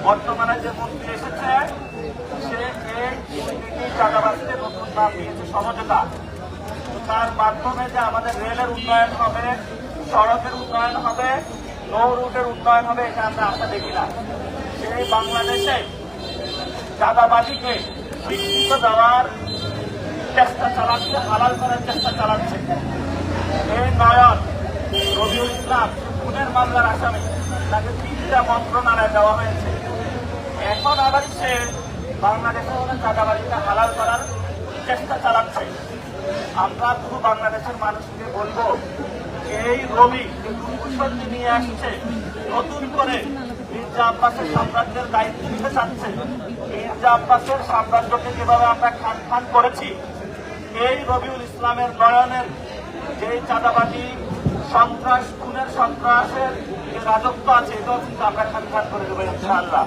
বর্তমানে যে মন্ত্রী এসেছে সে এই দুর্নীতি চাঁদাবাজকে নতুন নাম দিয়েছে সমঝোতা। তার মাধ্যমে যে আমাদের রেলের উন্নয়ন হবে, সড়কের উন্নয়ন হবে, নৌ রুটের উন্নয়ন হবে, এটা আমরা আশা দেখি না। সেই বাংলাদেশে চাঁদাবাজিকে স্বীকৃতি দেওয়ার চেষ্টা চালাচ্ছে, হালাল করার চেষ্টা চালাচ্ছে। এই নয়ন রবিউল ইসলাম খুনের মামলার আসামি, তাকে 3টা মন্ত্রণালয় দেওয়া হয়েছে। এখন আবার সে বাংলাদেশের চাঁদাবাজিকে হালাল করার চেষ্টা চালাচ্ছে। আমরা শুধু বাংলাদেশের মানুষকে বলবো, এই রবি দুর্নীতি নিয়ে আসছে, নতুন করে মির্জা আব্বাসের সাম্রাজ্যের দায়িত্ব নিতে চাচ্ছে। মির্জা আব্বাসের সাম্রাজ্যকে যেভাবে আমরা খান খান করেছি, এই রবিউল ইসলামের নয়নের যে চাঁদাবাজি, সন্ত্রাস, খুনের সন্ত্রাসের যে রাজত্ব আছে, এটাও কিন্তু আমরা খান খান করে দেবো ইনশাআল্লাহ।